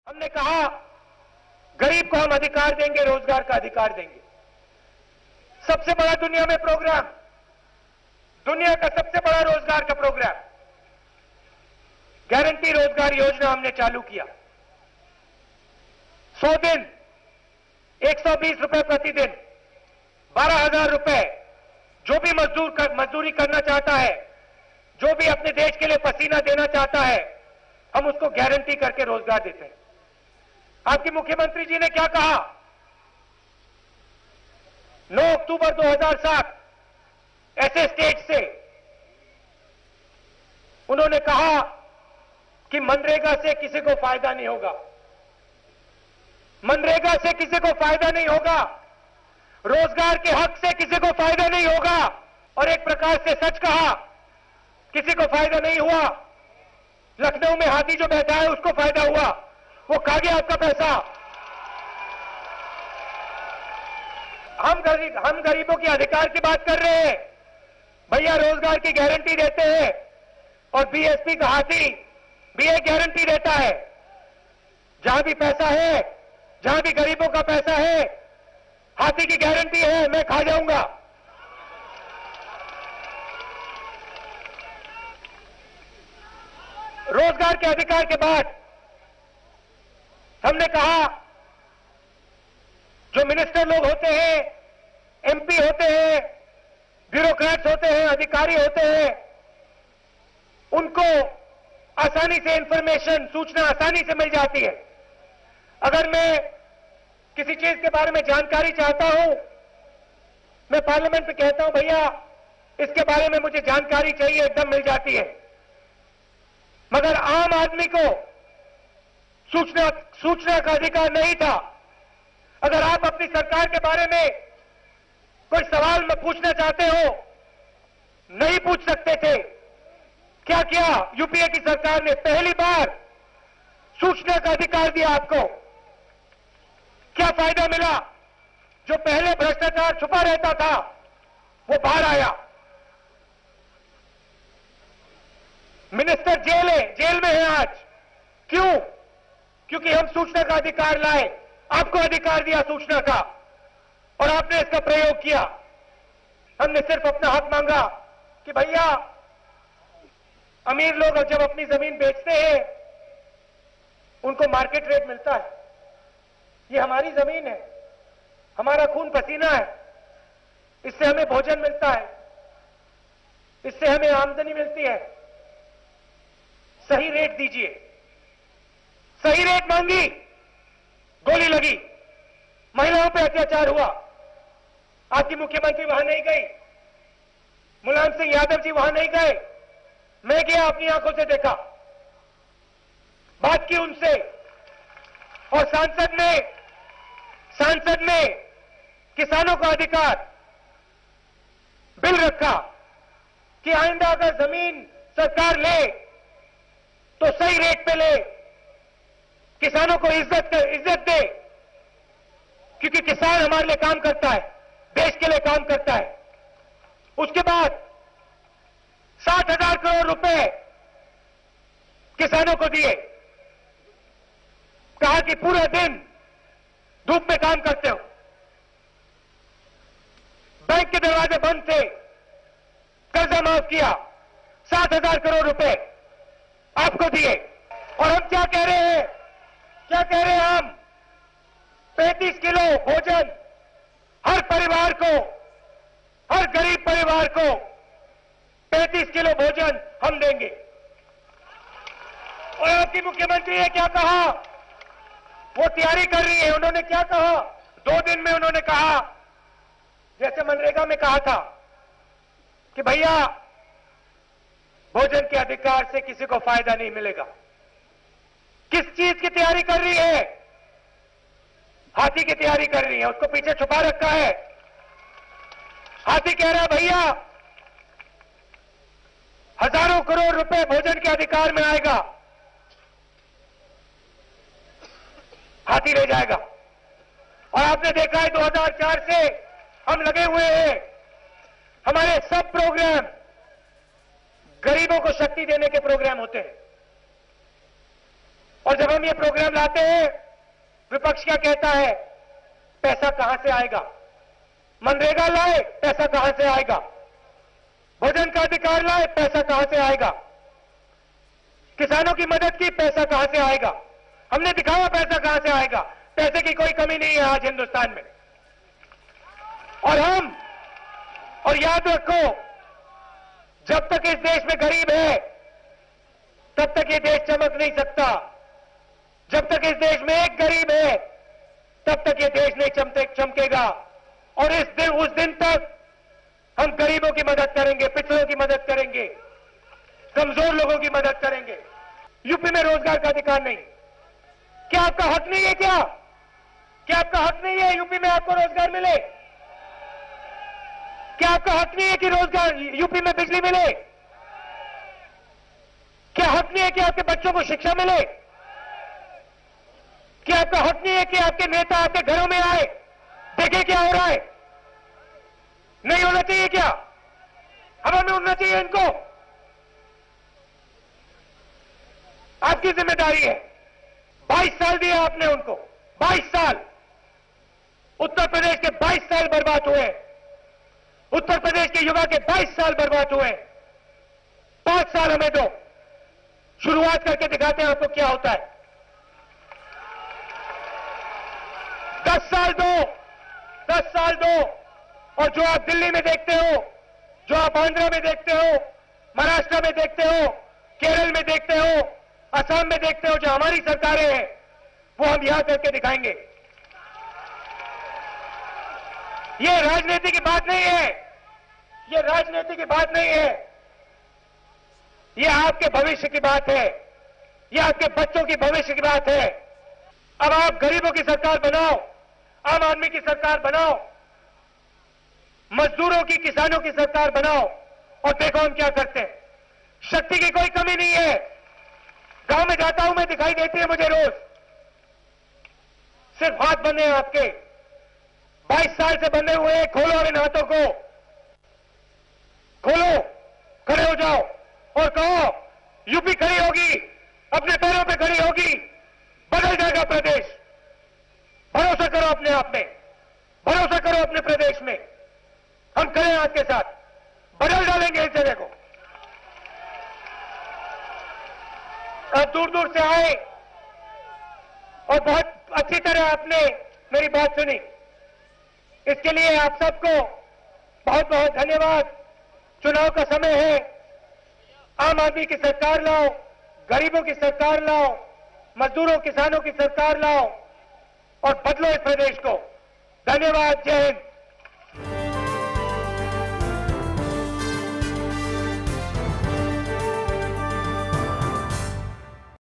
हमने कहा गरीब को हम अधिकार देंगे, रोजगार का अधिकार देंगे। सबसे बड़ा दुनिया में प्रोग्राम, दुनिया का सबसे बड़ा रोजगार का प्रोग्राम गारंटी रोजगार योजना हमने चालू किया। 100 दिन 120 रुपए प्रतिदिन, 12,000 रुपए। जो भी मजदूरी करना चाहता है, जो भी अपने देश के लिए पसीना देना चाहता है, हम उसको गारंटी करके रोजगार देते हैं। आपके मुख्यमंत्री जी ने क्या कहा? 9 अक्टूबर 2007 ऐसे स्टेज से उन्होंने कहा कि मनरेगा से किसी को फायदा नहीं होगा, मनरेगा से किसी को फायदा नहीं होगा, रोजगार के हक से किसी को फायदा नहीं होगा। और एक प्रकार से सच कहा, किसी को फायदा नहीं हुआ। लखनऊ में हाथी जो बैठा है उसको फायदा हुआ, वो खा गया आपका पैसा। हम गरीबों के अधिकार की बात कर रहे हैं। भैया रोजगार की गारंटी देते हैं और बीएसपी का हाथी भी एक गारंटी देता है। जहां भी पैसा है, जहां भी गरीबों का पैसा है, हाथी की गारंटी है, मैं खा जाऊंगा। रोजगार के अधिकार के बाद हमने कहा जो मिनिस्टर लोग होते हैं, एमपी होते हैं, ब्यूरोक्रेट्स होते हैं, अधिकारी होते हैं, उनको आसानी से इंफॉर्मेशन, सूचना आसानी से मिल जाती है। अगर मैं किसी चीज के बारे में जानकारी चाहता हूं, मैं पार्लियामेंट में कहता हूं भैया इसके बारे में मुझे जानकारी चाहिए, एकदम मिल जाती है। मगर आम आदमी को सूचना का अधिकार नहीं था। अगर आप अपनी सरकार के बारे में कोई सवाल में पूछना चाहते हो, नहीं पूछ सकते थे। क्या किया यूपीए की सरकार ने? पहली बार सूचना का अधिकार दिया आपको। क्या फायदा मिला? जो पहले भ्रष्टाचार छुपा रहता था वो बाहर आया। मिनिस्टर जेल में है आज। क्यों? क्योंकि हम सूचना का अधिकार लाए, आपको अधिकार दिया सूचना का और आपने इसका प्रयोग किया। हमने सिर्फ अपना हक मांगा कि भैया अमीर लोग जब अपनी जमीन बेचते हैं उनको मार्केट रेट मिलता है। ये हमारी जमीन है, हमारा खून पसीना है, इससे हमें भोजन मिलता है, इससे हमें आमदनी मिलती है। सही रेट दीजिए। सही रेट मांगी, गोली लगी, महिलाओं पर अत्याचार हुआ। आपकी मुख्यमंत्री वहां नहीं गई, मुलायम सिंह यादव जी वहां नहीं गए, मैं गया, अपनी आंखों से देखा, बात की उनसे। और सांसद ने किसानों का अधिकार बिल रखा कि आइंदा अगर जमीन सरकार ले तो सही रेट पे ले, किसानों को इज्जत दे, क्योंकि किसान हमारे लिए काम करता है, देश के लिए काम करता है। उसके बाद 60,000 करोड़ रुपए किसानों को दिए। कहा कि पूरा दिन धूप में काम करते हो, बैंक के दरवाजे बंद थे, कर्जा माफ किया, 60,000 करोड़ रुपए आपको दिए। और हम क्या कह रहे हैं? क्या कह रहे हैं हम? 35 किलो भोजन हर परिवार को, हर गरीब परिवार को 35 किलो भोजन हम देंगे। और आपकी मुख्यमंत्री ने क्या कहा? वो तैयारी कर रही है। उन्होंने क्या कहा? 2 दिन में उन्होंने कहा, जैसे मनरेगा में कहा था कि भैया भोजन के अधिकार से किसी को फायदा नहीं मिलेगा। किस चीज की तैयारी कर रही है? हाथी की तैयारी कर रही है, उसको पीछे छुपा रखा है। हाथी कह रहा है भैया हजारों करोड़ रुपए भोजन के अधिकार में आएगा, हाथी ले जाएगा। और आपने देखा है 2004 से हम लगे हुए हैं। हमारे सब प्रोग्राम गरीबों को शक्ति देने के प्रोग्राम होते हैं। और जब हम ये प्रोग्राम लाते हैं, विपक्ष क्या कहता है? पैसा कहां से आएगा? मनरेगा लाए, पैसा कहां से आएगा? भोजन का अधिकार लाए, पैसा कहां से आएगा? किसानों की मदद की, पैसा कहां से आएगा? हमने दिखाया पैसा कहां से आएगा। पैसे की कोई कमी नहीं है आज हिंदुस्तान में। और याद रखो, जब तक इस देश में गरीब है, तब तक ये देश चमक नहीं सकता। जब तक इस देश में एक गरीब है, तब तक ये देश नहीं चमकेगा। और उस दिन तक हम गरीबों की मदद करेंगे, पिछड़ों की मदद करेंगे, कमजोर लोगों की मदद करेंगे। यूपी में रोजगार का अधिकार नहीं। क्या आपका हक नहीं है? क्या आपका हक नहीं है यूपी में आपको रोजगार मिले? क्या आपका हक नहीं है कि रोजगार यूपी में बिजली मिले? क्या हक नहीं है कि आपके बच्चों को शिक्षा मिले? क्या आपका हक नहीं है कि आपके नेता आपके घरों में आए, देखे क्या हो रहा है? नहीं होना चाहिए क्या? हवा में उड़ना चाहिए इनको? आपकी जिम्मेदारी है। 22 साल दिए आपने उनको, 22 साल। उत्तर प्रदेश के 22 साल बर्बाद हुए। उत्तर प्रदेश के युवा के 22 साल बर्बाद हुए। 5 साल हमें दो, शुरुआत करके दिखाते हैं आपको क्या होता है। 10 साल दो, 10 साल दो। और जो आप दिल्ली में देखते हो, जो आप आंध्र में देखते हो, महाराष्ट्र में देखते हो, केरल में देखते हो, असम में देखते हो, जो हमारी सरकारें हैं, वो हम यहां करके दिखाएंगे। ये राजनीति की बात नहीं है। ये राजनीति की बात नहीं है। ये आपके भविष्य की बात है। ये आपके बच्चों की भविष्य की बात है। अब आप गरीबों की सरकार बनाओ, आम आदमी की सरकार बनाओ, मजदूरों की, किसानों की सरकार बनाओ, और देखो हम क्या करते हैं। शक्ति की कोई कमी नहीं है। गांव में जाता हूं मैं, दिखाई देती है मुझे रोज। सिर्फ हाथ बंधे हैं आपके, 22 साल से बंधे हुए हैं। खोलो इन हाथों को, खोलो, खड़े हो जाओ और कहो यूपी खड़ी होगी, अपने पैरों पे खड़ी होगी, बदल जाएगा प्रदेश। भरोसा करो अपने आप में, भरोसा करो अपने प्रदेश में। हम खड़े हैं आपके साथ, बदल डालेंगे इस जगह को। आप दूर दूर से आए और बहुत अच्छी तरह आपने मेरी बात सुनी। इसके लिए आप सबको बहुत बहुत धन्यवाद। चुनाव का समय है, आम आदमी की सरकार लाओ, गरीबों की सरकार लाओ, मजदूरों किसानों की सरकार लाओ और बदलो इस प्रदेश को। धन्यवाद। जय हिंद।